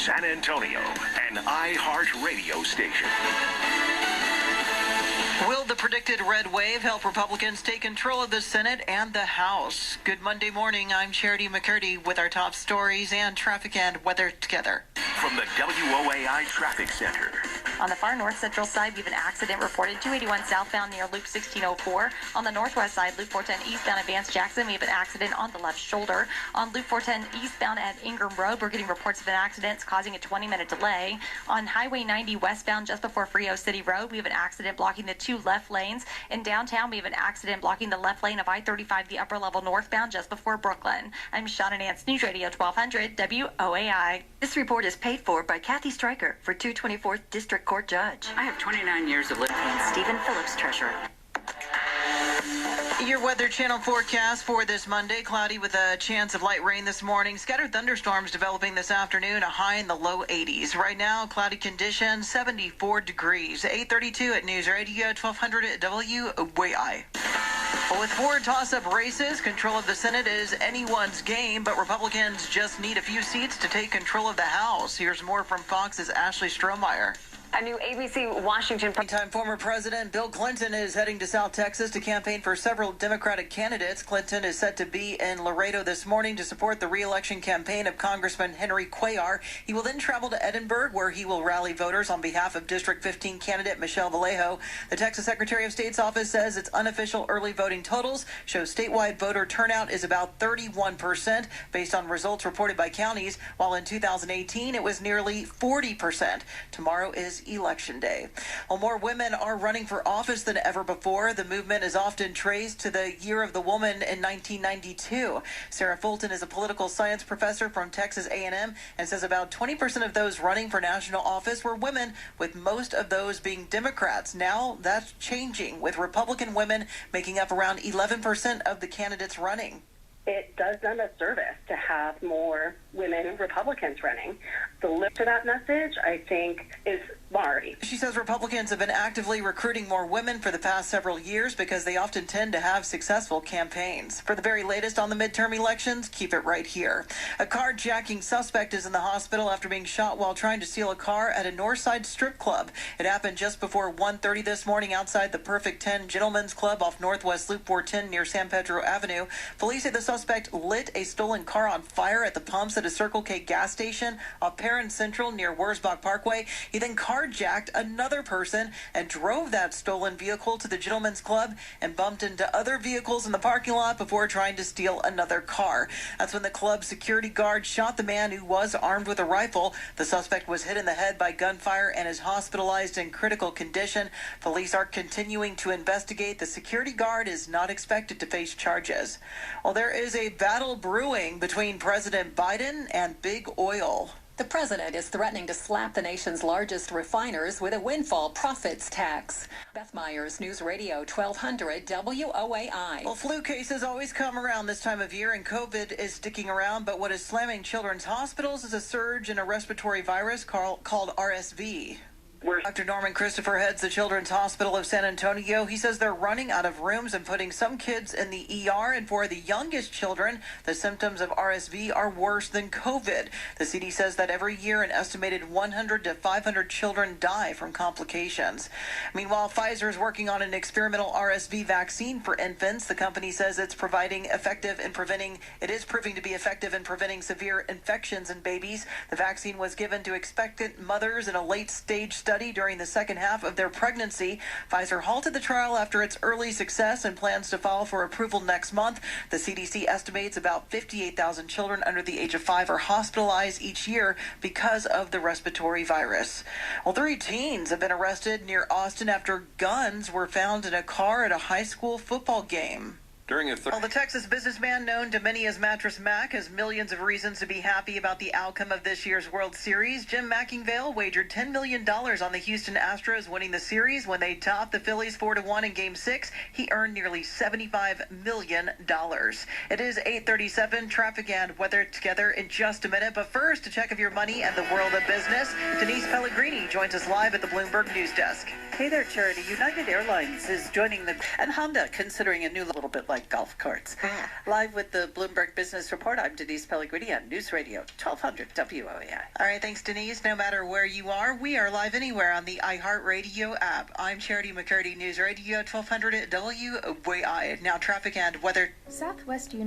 San Antonio, an iHeart radio station. Will the predicted red wave help Republicans take control of the Senate and the House? Good Monday morning. I'm Charity McCurdy with our top stories and traffic and weather together. From the WOAI Traffic Center. On the far north central side, we have an accident reported 281 southbound near Loop 1604. On the northwest side, Loop 410 eastbound at Vance Jackson, we have an accident on the left shoulder. On Loop 410 eastbound at Ingram Road, we're getting reports of an accident causing a 20-minute delay. On Highway 90 westbound just before Frio City Road, we have an accident blocking the two left lanes. In downtown, we have an accident blocking the left lane of I-35, the upper level northbound just before Brooklyn. I'm Shauna Nance, News Radio 1200 WOAI. This report is paid for by Kathy Stryker for 224th District Court Judge. I have 29 years of living. Stephen Phillips, Treasurer. Your Weather Channel forecast for this Monday: cloudy with a chance of light rain this morning. Scattered thunderstorms developing this afternoon, a high in the low 80s. Right now, cloudy conditions, 74 degrees. 8:32 at News Radio 1200 at WOAI. With four toss-up races, control of the Senate is anyone's game, but Republicans just need a few seats to take control of the House. Here's more from Fox's Ashley Strohmeyer. A new ABC Washington. Meantime, former President Bill Clinton is heading to South Texas to campaign for several Democratic candidates. Clinton is set to be in Laredo this morning to support the re-election campaign of Congressman Henry Cuellar. He will then travel to Edinburgh, where he will rally voters on behalf of District 15 candidate Michelle Vallejo. The Texas Secretary of State's office says its unofficial early voting totals show statewide voter turnout is about 31%, based on results reported by counties, while in 2018 it was nearly 40%. Tomorrow is Election Day. While more women are running for office than ever before, the movement is often traced to the Year of the Woman in 1992. Sarah Fulton is a political science professor from Texas A&M and says about 20% of those running for national office were women, with most of those being Democrats. Now that's changing, with Republican women making up around 11% of the candidates running. It does them a service to have more women Republicans running. The lift to that message, I think, is Mari. She says Republicans have been actively recruiting more women for the past several years because they often tend to have successful campaigns. For the very latest on the midterm elections, keep it right here. A carjacking suspect is in the hospital after being shot while trying to steal a car at a Northside strip club. It happened just before 1:30 this morning outside the Perfect 10 Gentlemen's Club off Northwest Loop 410 near San Pedro Avenue. Police say the suspect lit a stolen car on fire at the pumps at a Circle K gas station off Perrin Central near Wurzbach Parkway. He then carjacked another person and drove that stolen vehicle to the Gentlemen's Club and bumped into other vehicles in the parking lot before trying to steal another car. That's when the club security guard shot the man who was armed with a rifle. The suspect was hit in the head by gunfire and is hospitalized in critical condition. Police are continuing to investigate. The security guard is not expected to face charges. Well, there is a battle brewing between President Biden and big oil. The president is threatening to slap the nation's largest refiners with a windfall profits tax. Beth Myers, News Radio 1200 WOAI. Well, flu cases always come around this time of year, and COVID is sticking around. But what is slamming children's hospitals is a surge in a respiratory virus called RSV. Dr. Norman Christopher heads the Children's Hospital of San Antonio. He says they're running out of rooms and putting some kids in the ER. And for the youngest children, the symptoms of RSV are worse than COVID. The CD says that every year an estimated 100 to 500 children die from complications. Meanwhile, Pfizer is working on an experimental RSV vaccine for infants. The company says it is proving to be effective in preventing severe infections in babies. The vaccine was given to expectant mothers in a late-stage study during the second half of their pregnancy. Pfizer halted the trial after its early success and plans to file for approval next month. The CDC estimates about 58,000 children under the age of 5 are hospitalized each year because of the respiratory virus. Well, 3 teens have been arrested near Austin after guns were found in a car at a high school football game. Well, the Texas businessman known to many as Mattress Mac has millions of reasons to be happy about the outcome of this year's World Series. Jim McIngvale wagered $10 million on the Houston Astros winning the series when they topped the Phillies 4-1 in Game 6. He earned nearly $75 million. It is 8:37. Traffic and weather together in just a minute. But first, a check of your money and the world of business. Denise Pellegrini joins us live at the Bloomberg News Desk. Hey there, Charity. United Airlines is joining and Honda considering a new little bit like golf carts. Live with the Bloomberg Business Report, I'm Denise Pellegrini on News Radio 1200 WOAI. All right, thanks, Denise. No matter where you are, we are live anywhere on the iHeartRadio app. I'm Charity McCurdy, News Radio 1200 WOAI. Now traffic and weather. Southwest University.